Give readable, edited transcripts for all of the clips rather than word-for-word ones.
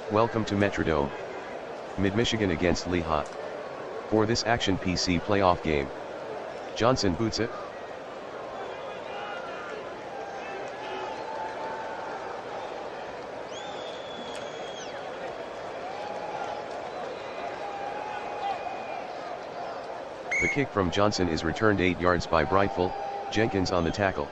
Welcome to Metrodome. Mid-Michigan against Lehi. For this Action PC playoff game, Johnson boots it. The kick from Johnson is returned 8 yards by Brightful. Jenkins on the tackle.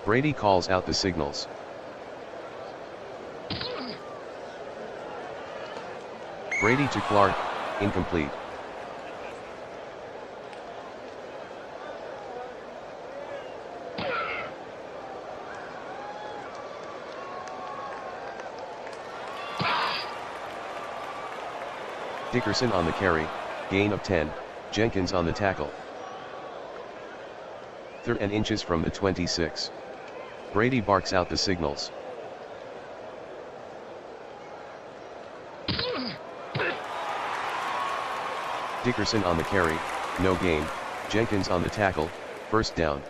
Brady calls out the signals. Brady to Clark, incomplete. Dickerson on the carry, gain of 10, Jenkins on the tackle. 3rd and inches from the 26. Brady barks out the signals. Dickerson on the carry, no gain, Jenkins on the tackle, 1st down.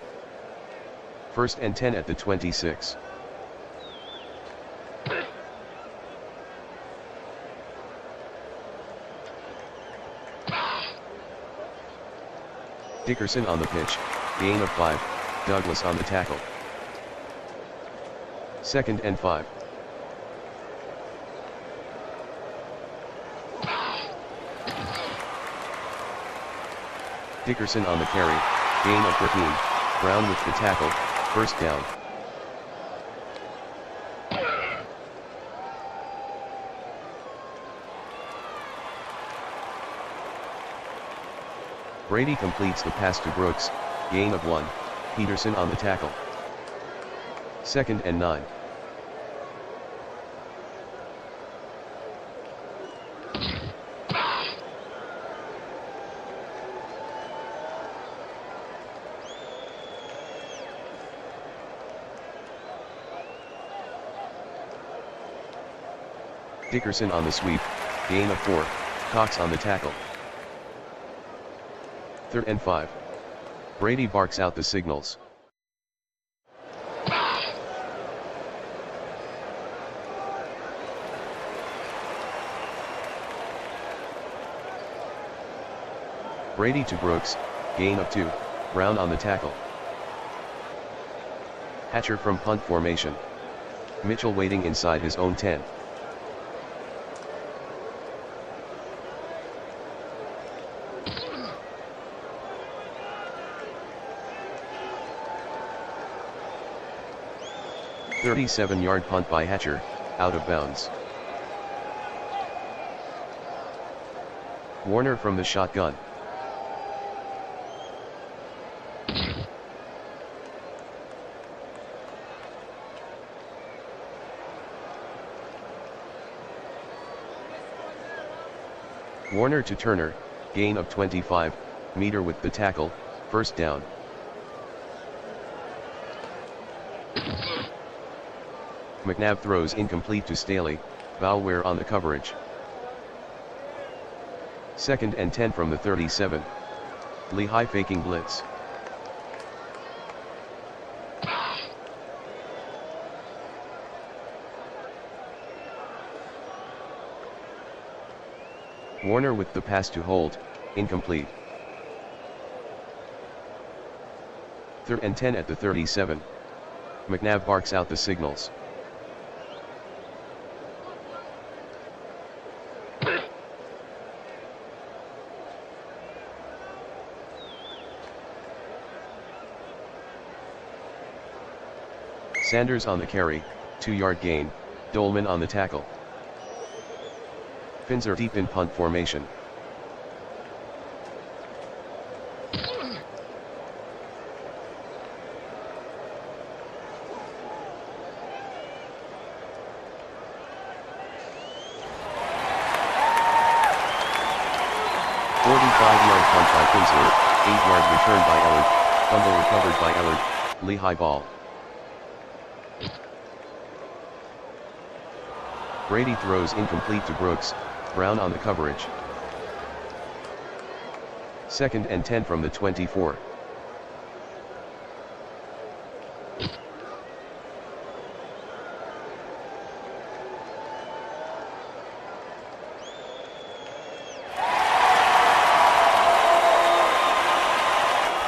1st and 10 at the 26. Dickerson on the pitch, gain of 5, Douglas on the tackle. 2nd and 5. Dickerson on the carry, gain of 13, Brown with the tackle, 1st down. Brady completes the pass to Brooks, gain of 1, Peterson on the tackle. 2nd and 9. Dickerson on the sweep, gain of 4, Cox on the tackle. 3rd and 5. Brady barks out the signals. Brady to Brooks, gain of 2, Brown on the tackle. Hatcher from punt formation. Mitchell waiting inside his own 10. "37-yard punt by Hatcher, out of bounds. Warner from the shotgun. Warner to Turner, gain of 25, meter with the tackle, 1st down. McNabb throws incomplete to Staley, Bauer on the coverage. 2nd and 10 from the 37. Lehi faking blitz. Warner with the pass to Holt, incomplete. 3rd and 10 at the 37. McNabb barks out the signals. Sanders on the carry, 2-yard gain, Dolman on the tackle. Finns are deep in punt formation. "45-yard punt by Finzer, 8-yard return by Ellard, fumble recovered by Ellard, Lehi ball." Brady throws incomplete to Brooks, Brown on the coverage. 2nd and 10 from the 24.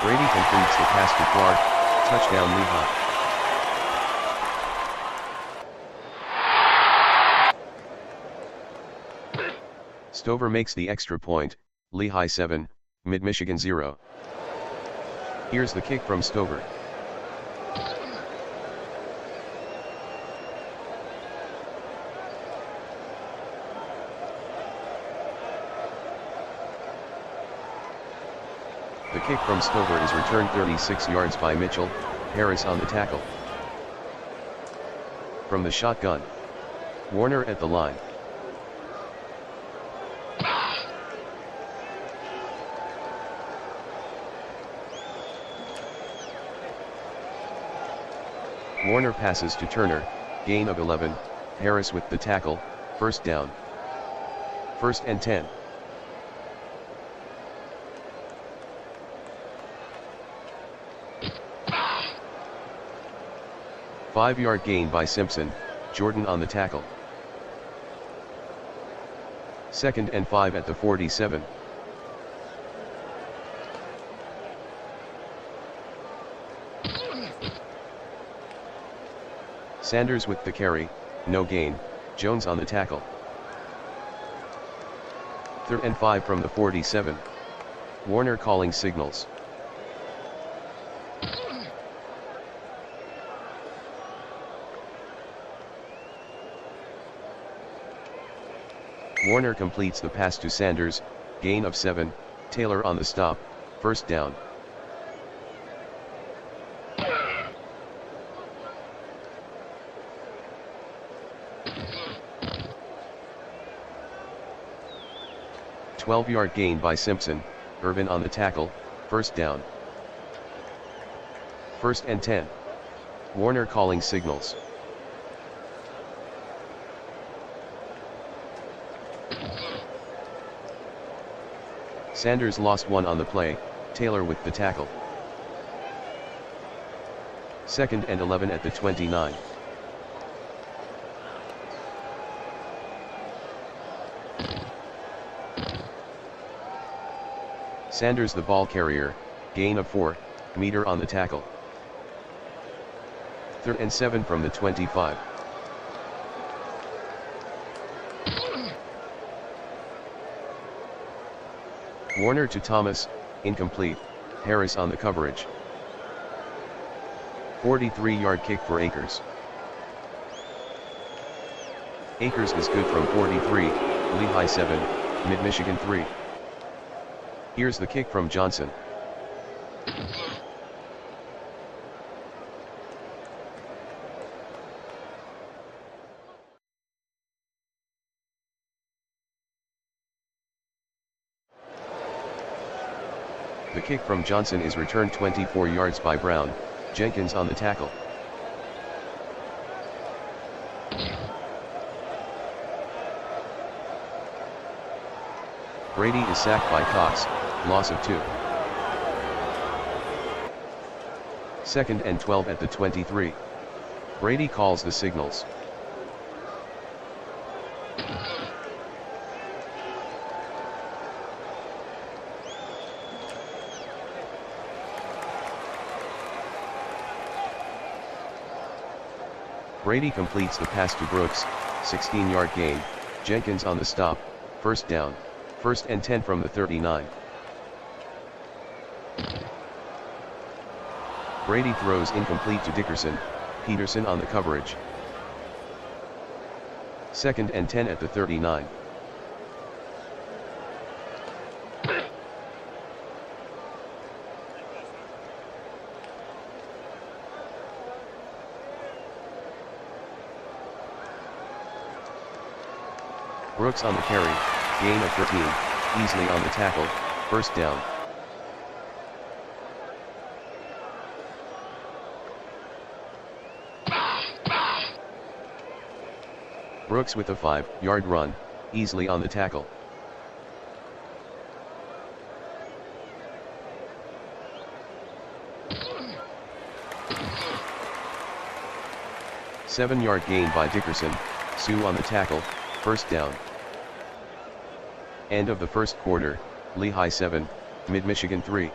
Brady completes the pass to Clark, touchdown Lehi. Stover makes the extra point, Lehi 7, Mid-Michigan 0. Here's the kick from Stover. The kick from Stover is returned 36 yards by Mitchell, Harris on the tackle. From the shotgun. Warner at the line. Warner passes to Turner, gain of 11, Harris with the tackle, first down. 1st and 10. Five-yard gain by Simpson, Jordan on the tackle. 2nd and 5 at the 47. Sanders with the carry, no gain, Jones on the tackle. 3rd and 5 from the 47. Warner calling signals. Warner completes the pass to Sanders, gain of 7, Taylor on the stop, first down. A 12-yard gain by Simpson, Irvin on the tackle, first down. 1st and 10. Warner calling signals. Sanders lost 1 on the play, Taylor with the tackle. 2nd and 11 at the 29. Sanders the ball carrier, gain of 4, Meter on the tackle. 3rd and 7 from the 25. Warner to Thomas, incomplete, Harris on the coverage. 43-yard kick for Akers. Akers is good from 43, Lehi 7, Mid-Michigan 3. Here's the kick from Johnson. The kick from Johnson is returned 24 yards by Brown, Jenkins on the tackle. Brady is sacked by Cox, loss of 2. 2nd and 12 at the 23. Brady calls the signals. Brady completes the pass to Brooks, 16-yard gain, Jenkins on the stop, first down, 1st and 10 from the 39. Brady throws incomplete to Dickerson, Peterson on the coverage. 2nd and 10 at the 39. Brooks on the carry, gain of 13, easily on the tackle, first down. Brooks with a 5-yard run, easily on the tackle. 7-yard gain by Dickerson, Sue on the tackle, first down. End of the first quarter, Lehi 7, Mid-Michigan 3.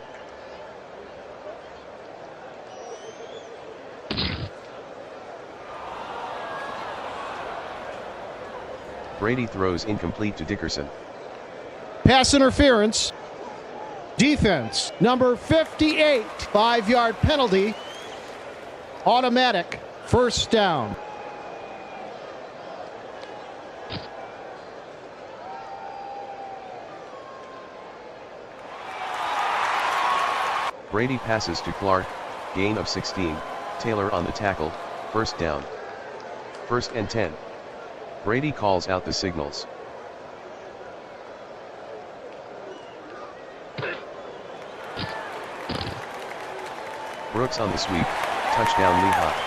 Brady throws incomplete to Dickerson. Pass interference. Defense, number 58, 5-yard penalty. Automatic, first down. Brady passes to Clark, gain of 16, Taylor on the tackle, first down. 1st and 10. Brady calls out the signals. Brooks on the sweep, touchdown Lehi.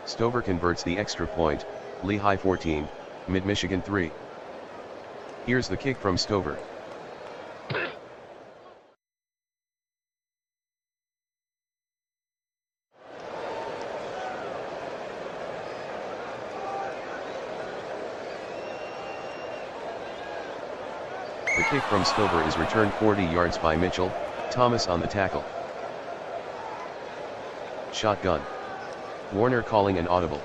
Stover converts the extra point, Lehi 14, Mid-Michigan 3. Here's the kick from Stover. The kick from Stover is returned 40 yards by Mitchell, Thomas on the tackle. Shotgun. Warner calling an audible.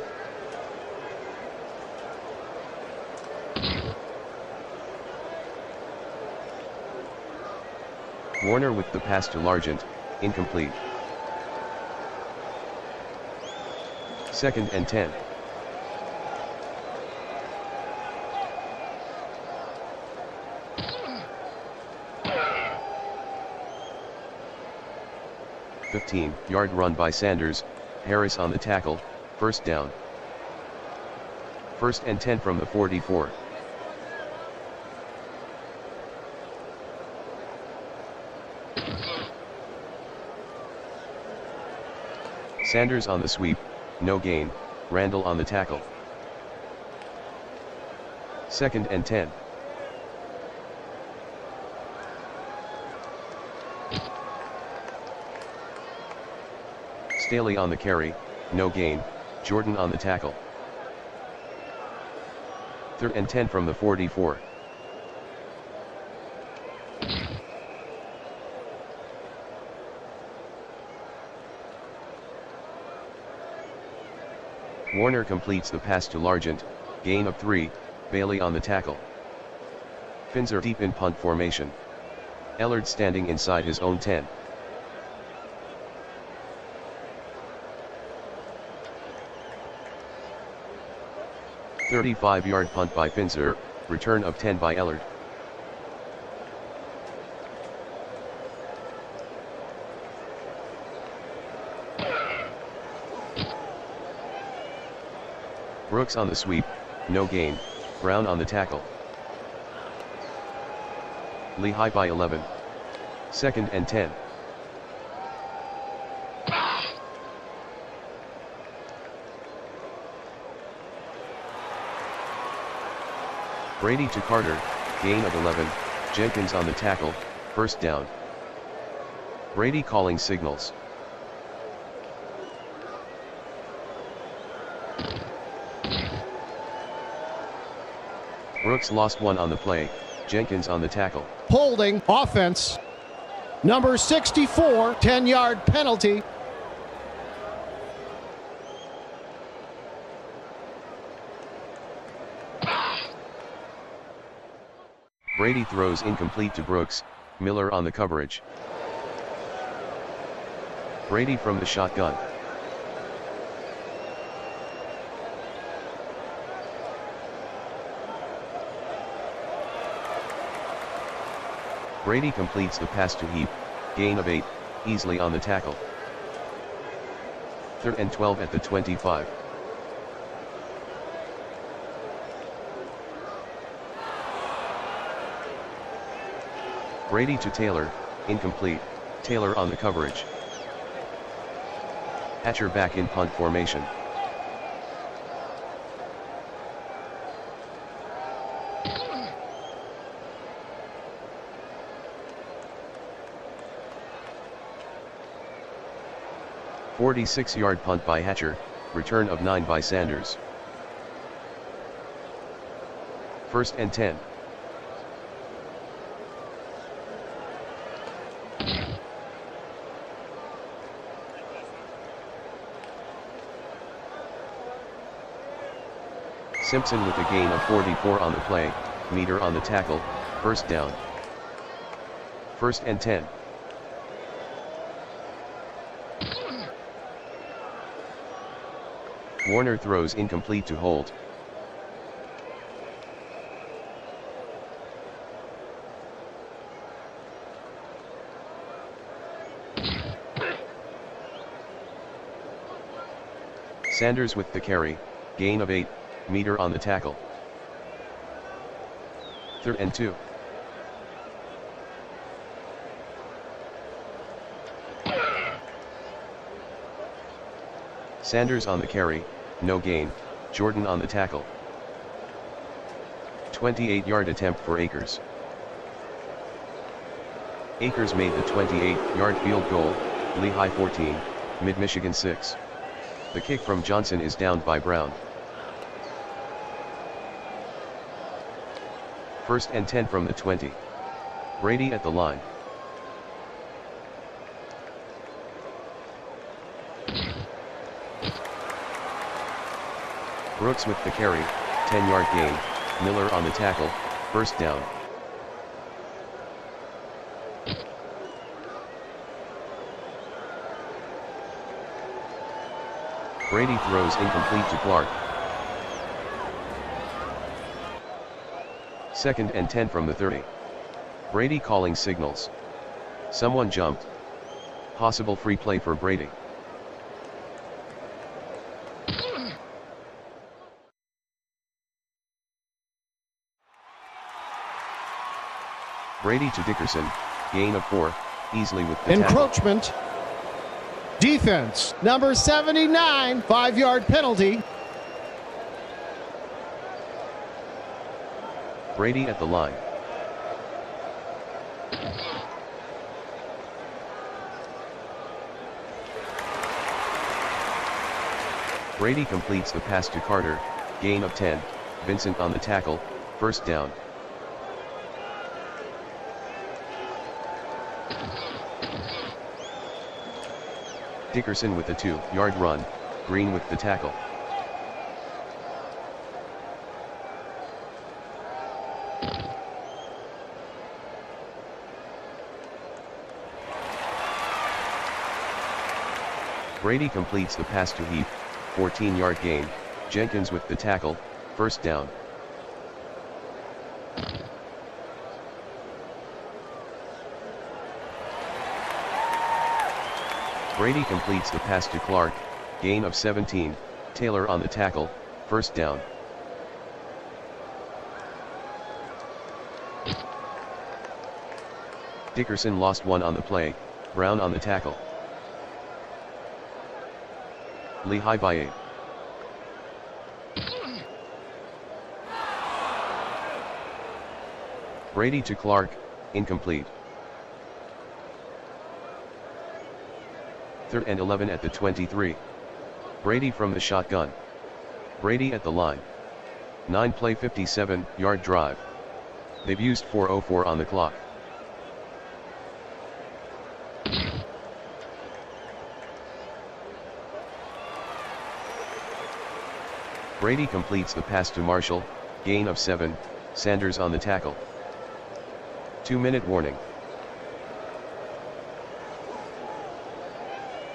Warner with the pass to Largent, incomplete. 2nd and 10. Yard run by Sanders, Harris on the tackle, first down. 1st and 10 from the 44. Sanders on the sweep, no gain, Randall on the tackle. 2nd and 10. Staley on the carry, no gain, Jordan on the tackle. 3rd and 10 from the 44. Warner completes the pass to Largent, gain of 3, Bailey on the tackle. Finns are deep in punt formation. Ellard standing inside his own 10. A 35-yard punt by Finzer, return of 10 by Ellard. Brooks on the sweep, no gain, Brown on the tackle. Lehi by 11. 2nd and 10. Brady to Carter, gain of 11, Jenkins on the tackle, first down. Brady calling signals. Brooks lost one on the play, Jenkins on the tackle. Holding, offense. Number 64, 10-yard penalty. Brady throws incomplete to Brooks, Miller on the coverage. Brady from the shotgun. Brady completes the pass to Heap, gain of 8, easily on the tackle. 3rd and 12 at the 25. Brady to Taylor, incomplete, Taylor on the coverage. Hatcher back in punt formation. 46-yard punt by Hatcher, return of 9 by Sanders. First and 10. Simpson with a gain of 44 on the play, Meter on the tackle, first down. First and 10. Warner throws incomplete to Holt. Sanders with the carry, gain of 8, Meter on the tackle. Third and 2. Sanders on the carry, no gain, Jordan on the tackle. 28-yard attempt for Akers. Akers made the 28-yard field goal, Lehi 14, Mid-Michigan 6. The kick from Johnson is downed by Brown. First and 10 from the 20. Brady at the line. Brooks with the carry, 10-yard gain, Miller on the tackle, first down. Brady throws incomplete to Clark. Second and 10 from the 30. Brady calling signals. Someone jumped. Possible free play for Brady. Brady to Dickerson, gain of 4, easily with the encroachment. Tackle. Defense, number 79, 5-yard penalty. Brady at the line. Brady completes the pass to Carter, gain of 10, Vincent on the tackle, first down. Dickerson with the 2-yard run, Green with the tackle. Brady completes the pass to Heath, 14-yard gain, Jenkins with the tackle, first down. Brady completes the pass to Clark, gain of 17, Taylor on the tackle, first down. Dickerson lost 1 on the play, Brown on the tackle. Lehi by 8. Brady to Clark, incomplete. Third and 11 at the 23. Brady from the shotgun. Brady at the line. 9-play 57-yard drive. They've used 4:04 on the clock. Brady completes the pass to Marshall, gain of 7, Sanders on the tackle. 2-minute warning.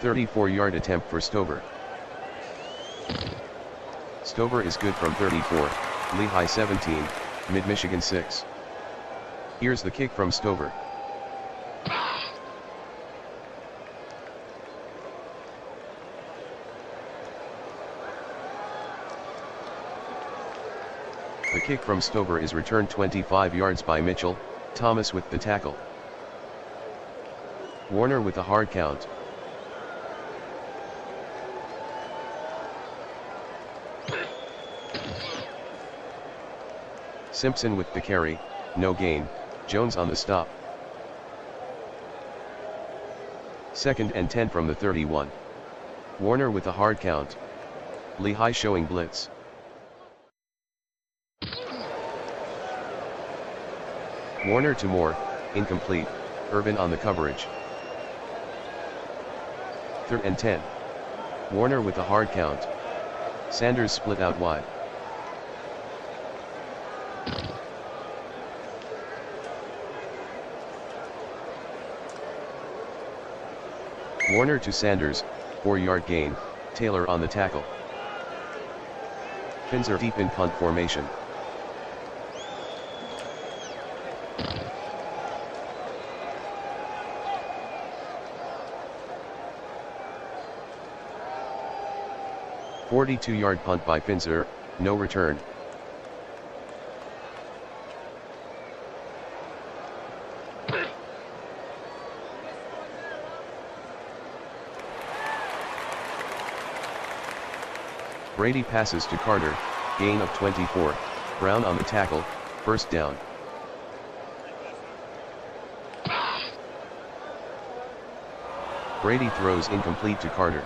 34-yard attempt for Stover. Stover is good from 34, Lehi 17, Mid-Michigan 6. Here's the kick from Stover. The kick from Stover is returned 25 yards by Mitchell, Thomas with the tackle. Warner with a hard count. Simpson with the carry, no gain, Jones on the stop. Second and 10 from the 31. Warner with a hard count. Lehi showing blitz. Warner to Moore, incomplete, Irvin on the coverage. 3rd and 10. Warner with a hard count. Sanders split out wide. Warner to Sanders, 4-yard gain, Taylor on the tackle. Fins are deep in punt formation. "42-yard punt by Finzer, no return." Brady passes to Carter, gain of 24, Brown on the tackle, 1st down. Brady throws incomplete to Carter.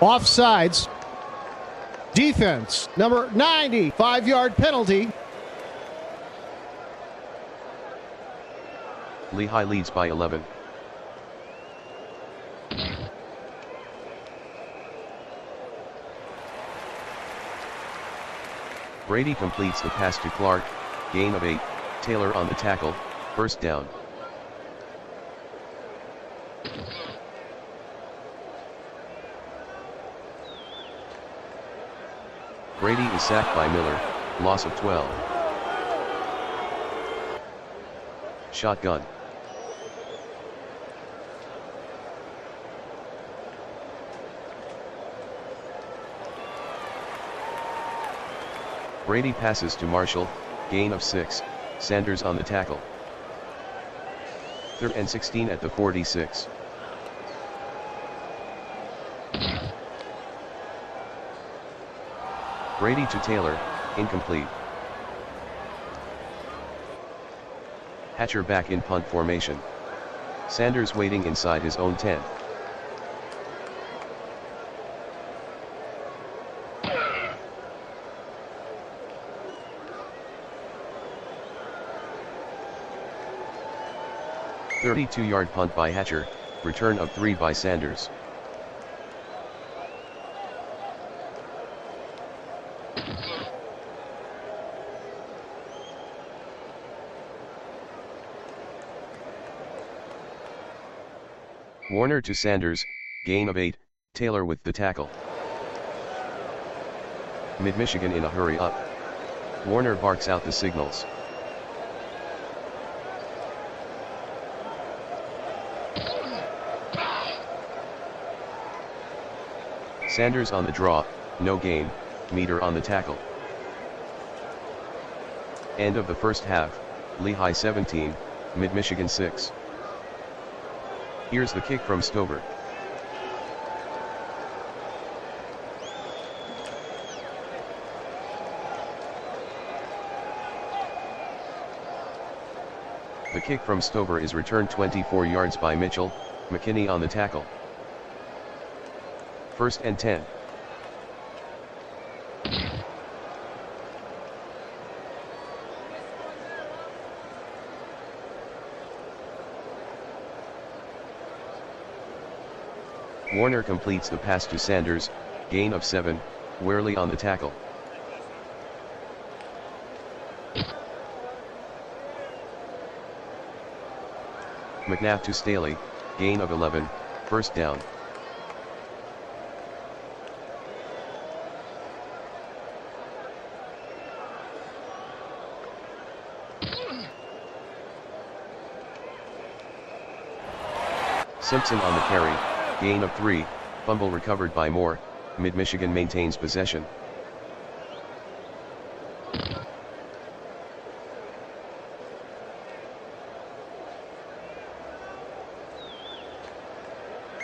Offsides. Defense, number 90, 5-yard penalty. Lehi leads by 11. Brady completes the pass to Clark, gain of 8, Taylor on the tackle, 1st down. Brady is sacked by Miller, loss of 12. Shotgun. Brady passes to Marshall, gain of 6, Sanders on the tackle. 3rd and 16 at the 46. Brady to Taylor, incomplete. Hatcher back in punt formation. Sanders waiting inside his own 10. "32-yard punt by Hatcher, return of 3 by Sanders." Warner to Sanders, gain of 8, Taylor with the tackle. Mid-Michigan in a hurry up. Warner barks out the signals. Sanders on the draw, no gain, Meter on the tackle. End of the first half, Lehi 17, Mid-Michigan 6. Here's the kick from Stover. The kick from Stover is returned 24 yards by Mitchell, McKinney on the tackle. 1st and 10. Warner completes the pass to Sanders, gain of 7, Worley on the tackle. McNabb to Staley, gain of 11, 1st down. Simpson on the carry, gain of 3, fumble recovered by Moore, Mid-Michigan maintains possession.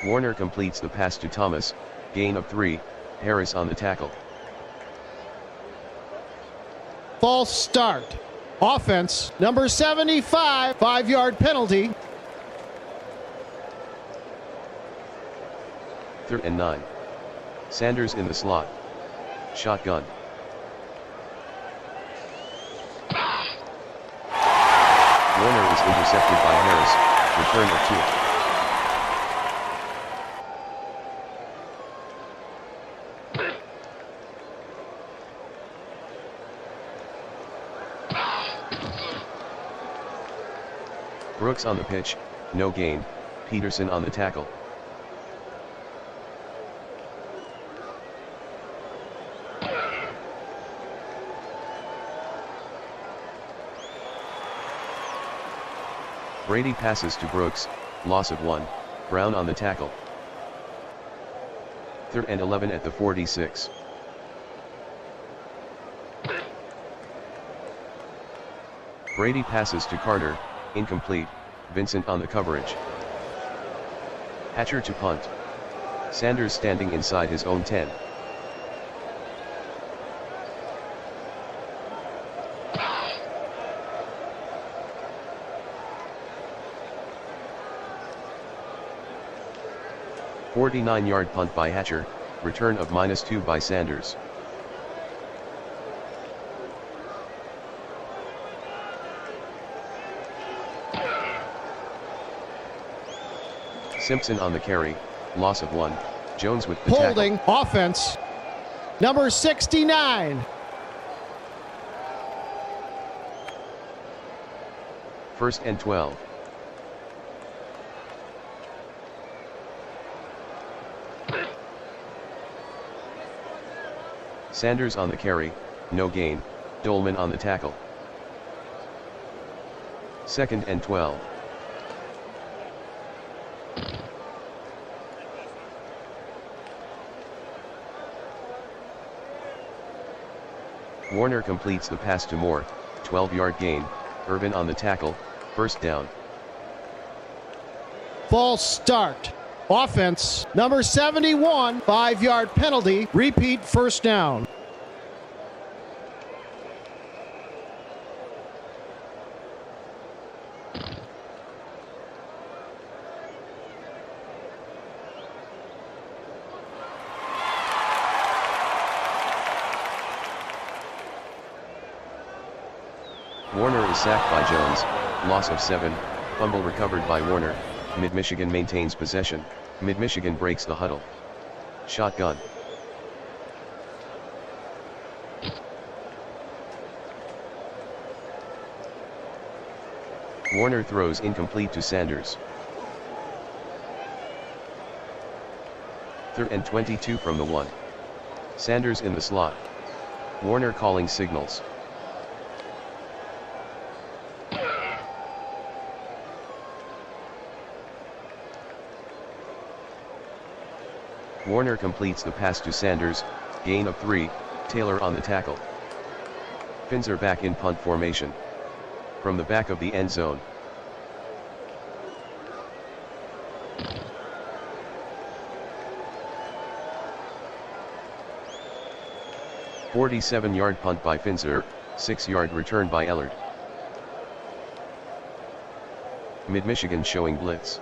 Warner completes the pass to Thomas, gain of 3, Harris on the tackle. False start. Offense, number 75, 5-yard penalty. 3rd and 9. Sanders in the slot. Shotgun. Warner is intercepted by Harris, return of 2. Brooks on the pitch, no gain. Peterson on the tackle. Brady passes to Brooks, loss of 1, Brown on the tackle. 3rd and 11 at the 46. Brady passes to Carter, incomplete, Vincent on the coverage. Hatcher to punt. Sanders standing inside his own 10. "49-yard punt by Hatcher, return of -2 by Sanders. Simpson on the carry, loss of 1, Jones with the holding tackle. Offense, number 69. First and 12. Sanders on the carry, no gain, Dolman on the tackle. 2nd and 12. Warner completes the pass to Moore, 12-yard gain, Irvin on the tackle, first down. False start. Offense, number 71, 5-yard penalty, repeat first down. Warner is sacked by Jones, loss of 7, fumble recovered by Warner, Mid-Michigan maintains possession, Mid-Michigan breaks the huddle. Shotgun. Warner throws incomplete to Sanders. 3rd and 22 from the 1. Sanders in the slot. Warner calling signals. Warner completes the pass to Sanders, gain of 3, Taylor on the tackle. Finzer back in punt formation. From the back of the end zone. "47-yard punt by Finzer, 6-yard return by Ellard. Mid-Michigan showing blitz.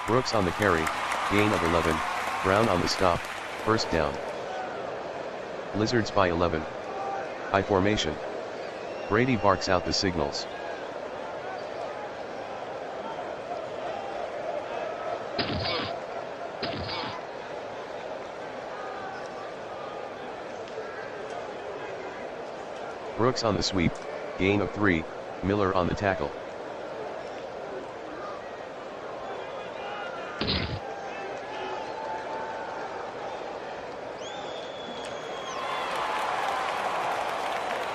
Brooks on the carry, gain of 11, Brown on the stop, first down. Lizards by 11. I formation. Brady barks out the signals. Brooks on the sweep, gain of 3, Miller on the tackle.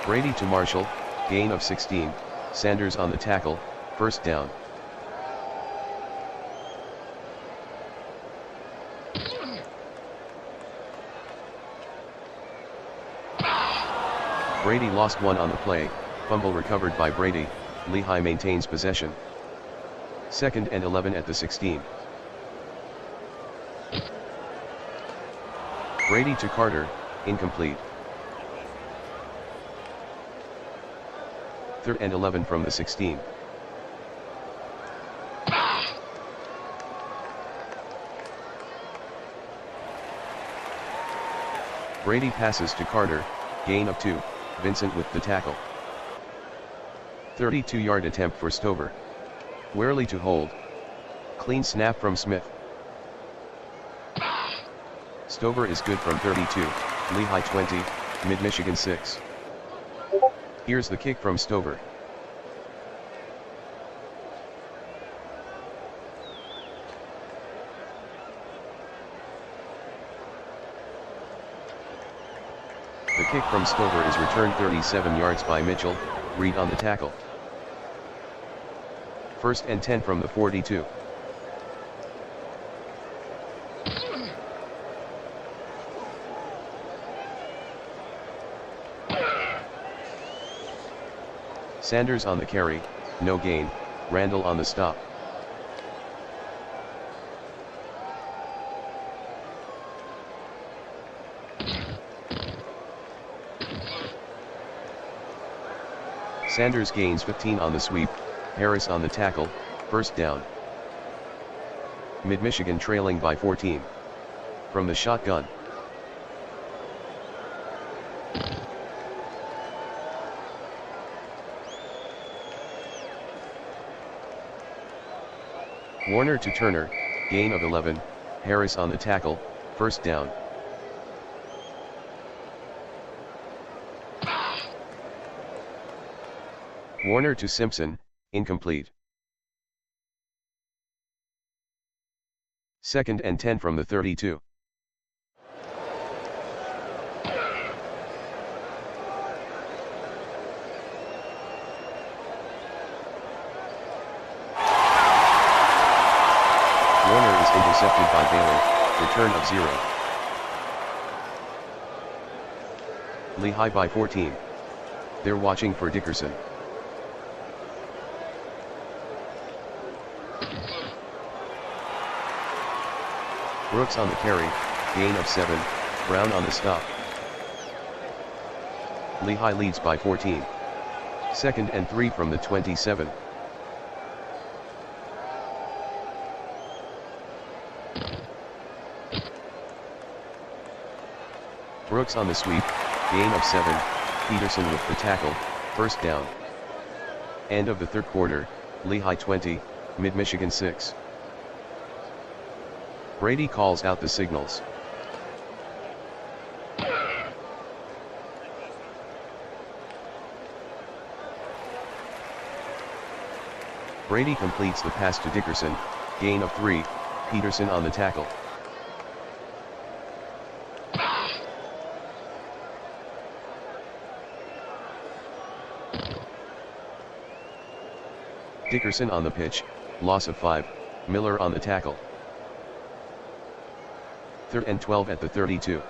Brady to Marshall, gain of 16, Sanders on the tackle, first down. Brady lost 1 on the play, fumble recovered by Brady, Lehi maintains possession. 2nd and 11 at the 16. Brady to Carter, incomplete. 3rd and 11 from the 16. Brady passes to Carter, gain of 2, Vincent with the tackle. 32-yard attempt for Stover. Warely to hold. Clean snap from Smith. Stover is good from 32, Lehi 20, Mid-Michigan 6. Here's the kick from Stover. The kick from Stover is returned 37 yards by Mitchell, Reed on the tackle. 1st and 10 from the 42. Sanders on the carry, no gain, Randall on the stop. Sanders gains 15 on the sweep, Harris on the tackle, 1st down. Mid-Michigan trailing by 14. From the shotgun. Warner to Turner, gain of 11, Harris on the tackle, 1st down. Warner to Simpson, incomplete. 2nd and 10 from the 32. Warner is intercepted by Baylor, return of 0. Lehi by 14. They're watching for Dickerson. Brooks on the carry, gain of 7, Brown on the stop. Lehi leads by 14. 2nd and 3 from the 27. Brooks on the sweep, gain of 7, Peterson with the tackle, 1st down. End of the 3rd quarter, Lehi 20, Mid-Michigan 6. Brady calls out the signals. Brady completes the pass to Dickerson, gain of 3, Peterson on the tackle. Dickerson on the pitch, loss of 5, Miller on the tackle. 3rd and 12 at the 32.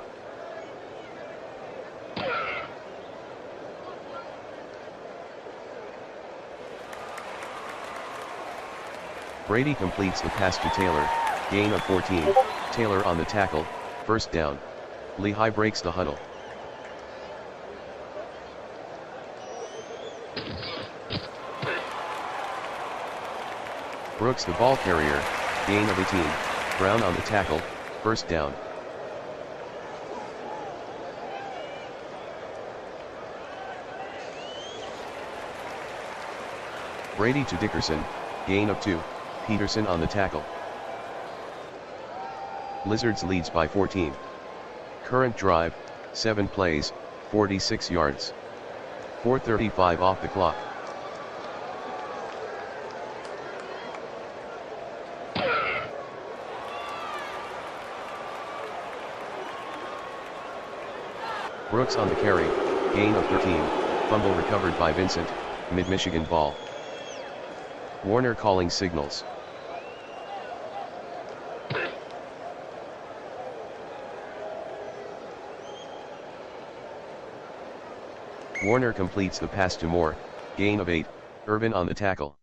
Brady completes the pass to Taylor, gain of 14, Taylor on the tackle, 1st down. Lehi breaks the huddle. Brooks the ball carrier, gain of 18, Brown on the tackle, 1st down. Brady to Dickerson, gain of 2, Peterson on the tackle. Lizards leads by 14. Current drive, 7 plays, 46 yards. 4:35 off the clock. Brooks on the carry, gain of 13, fumble recovered by Vincent, Mid-Michigan ball. Warner calling signals. Warner completes the pass to Moore, gain of 8, Irvin on the tackle.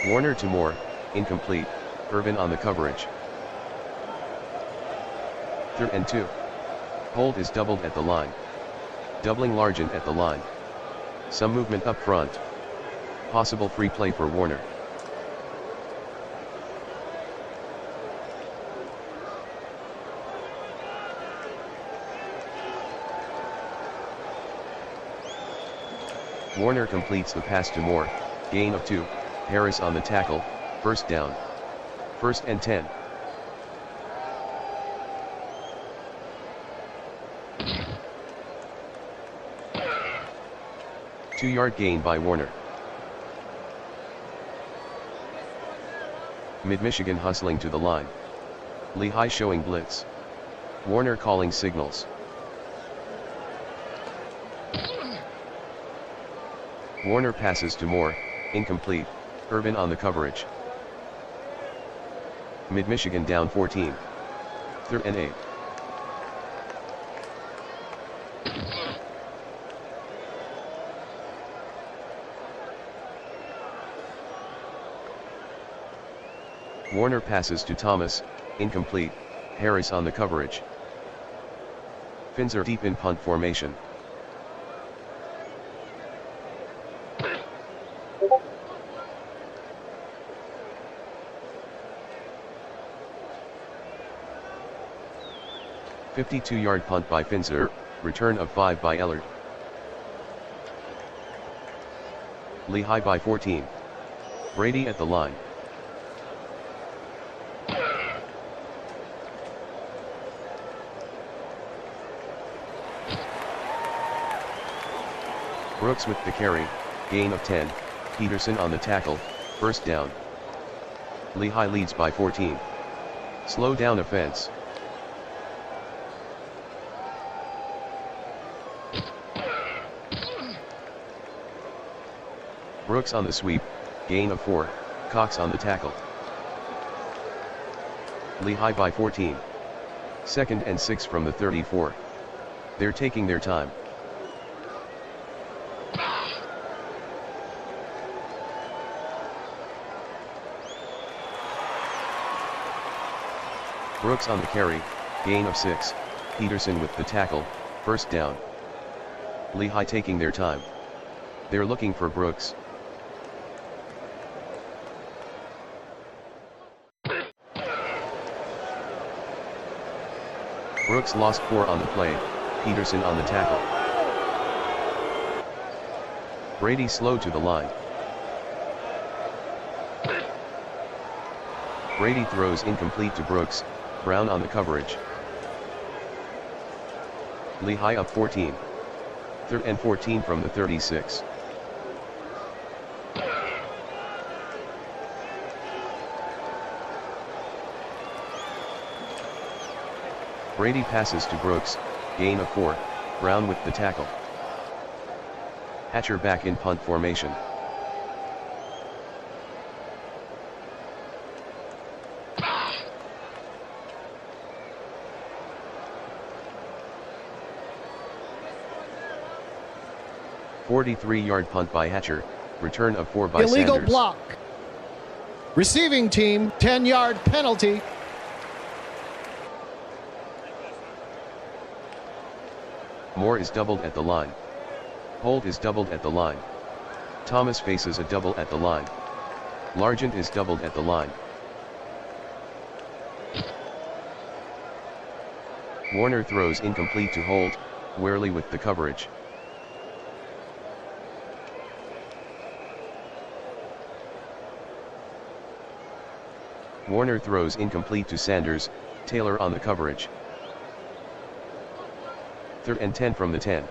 Warner to Moore, incomplete, Irvin on the coverage. 3rd and 2. Hold is doubled at the line. Doubling Largent at the line. Some movement up front. Possible free play for Warner. Warner completes the pass to Moore, gain of 2, Harris on the tackle, first down. 1st and 10. Two-yard gain by Warner. Mid-Michigan hustling to the line. Lehi showing blitz. Warner calling signals. Warner passes to Moore, incomplete, Urban on the coverage. Mid-Michigan down 14. 3rd and 8. Warner passes to Thomas, incomplete, Harris on the coverage. Finns are deep in punt formation. "52-yard punt by Finzer, return of 5 by Ellard. Lehi by 14. Brady at the line. Brooks with the carry, gain of 10, Peterson on the tackle, first down. Lehi leads by 14. Slow down offense. Brooks on the sweep, gain of 4, Cox on the tackle. Lehi by 14. 2nd and 6 from the 34. They're taking their time. Brooks on the carry, gain of 6, Peterson with the tackle, first down. Lehi taking their time. They're looking for Brooks. Brooks lost 4 on the play, Peterson on the tackle. Brady slow to the line. Brady throws incomplete to Brooks, Brown on the coverage. Lehi up 14. 3rd and 14 from the 36. Brady passes to Brooks, gain of 4, Brown with the tackle. Hatcher back in punt formation. "43-yard punt by Hatcher, return of 4 by Illegal Sanders. block. Receiving team, 10-yard penalty. Moore is doubled at the line. Holt is doubled at the line. Thomas faces a double at the line. Largent is doubled at the line. Warner throws incomplete to Holt, Worley with the coverage. Warner throws incomplete to Sanders, Taylor on the coverage. 3rd and 10 from the 10.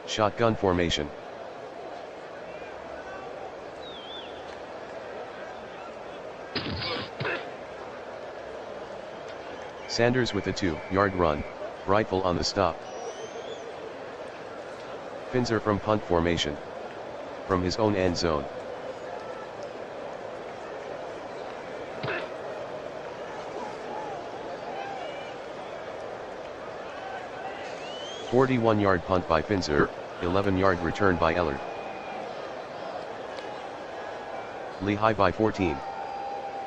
Shotgun formation. Sanders with a 2-yard run, Rifle on the stop. Finzer from punt formation. From his own end zone. "41-yard punt by Finzer, 11-yard return by Ellard. Lehi by 14.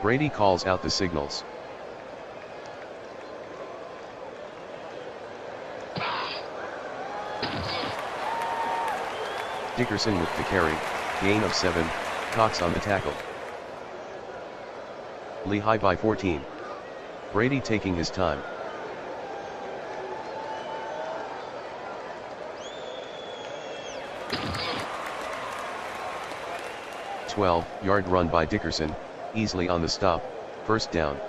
Brady calls out the signals. Dickerson with the carry, gain of 7, Cox on the tackle. Lehi by 14. Brady taking his time. "12-yard run by Dickerson, easily on the stop, first down."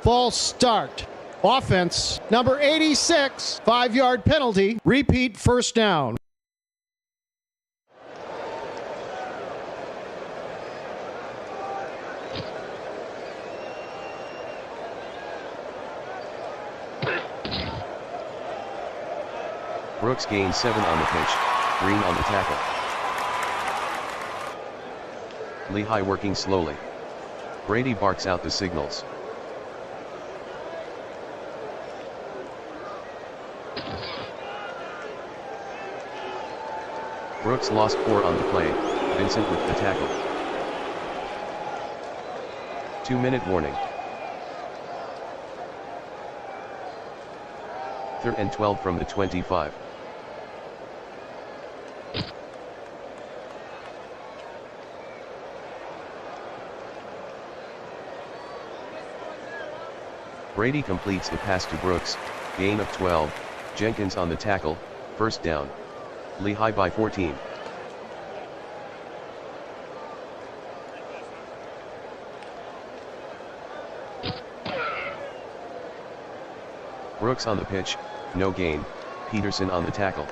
False start. Offense, number 86, 5-yard penalty, repeat first down. Brooks gained 7 on the pitch, Green on the tackle. Lehi working slowly. Brady barks out the signals. Brooks lost 4 on the play, Vincent with the tackle. 2-minute warning. 3rd and 12 from the 25. Brady completes the pass to Brooks, gain of 12, Jenkins on the tackle, first down. Lehi by 14. Brooks on the pitch, no gain, Peterson on the tackle.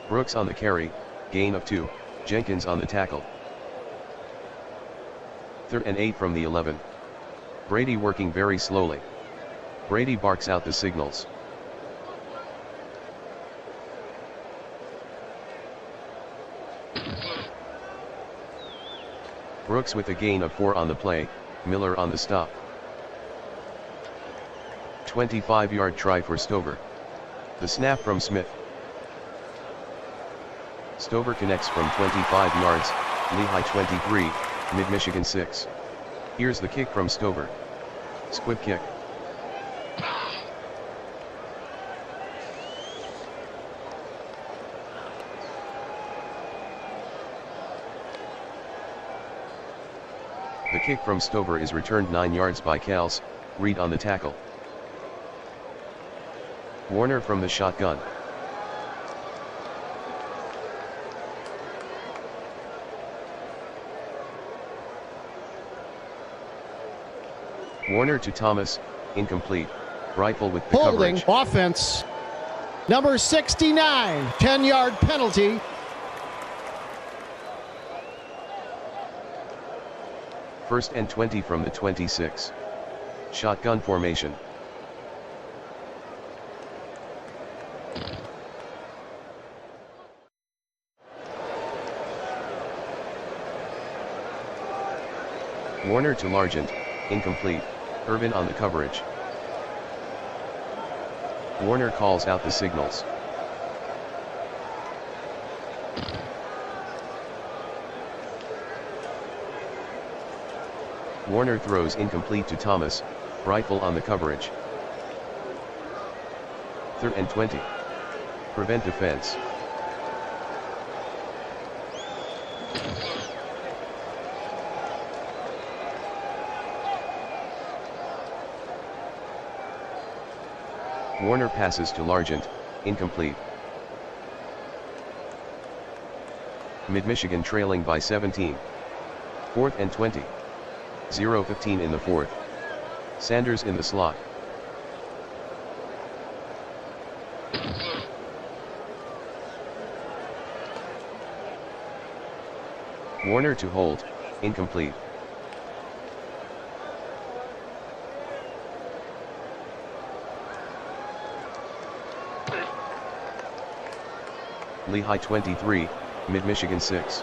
Brooks on the carry, gain of 2, Jenkins on the tackle. 3rd and 8 from the 11. Brady working very slowly. Brady barks out the signals. Brooks with a gain of 4 on the play, Miller on the stop. 25-yard try for Stover. The snap from Smith. Stover connects from 25 yards, Lehi 23, Mid-Michigan 6. Here's the kick from Stover. Squib kick. The kick from Stover is returned 9 yards by Kels, Reed on the tackle. Warner from the shotgun. Warner to Thomas, incomplete. Rifle with the Holding coverage. Offense, number 69, 10-yard penalty. First and 20 from the 26. Shotgun formation. Warner to Largent, incomplete. Irvin on the coverage. Warner calls out the signals. Warner throws incomplete to Thomas, Rifle on the coverage. 3rd and 20. Prevent defense. Warner passes to Largent, incomplete. Mid-Michigan trailing by 17. 4th and 20. 0-15 in the 4th. Sanders in the slot. Warner to hold, incomplete. Lehi 23, Mid-Michigan 6.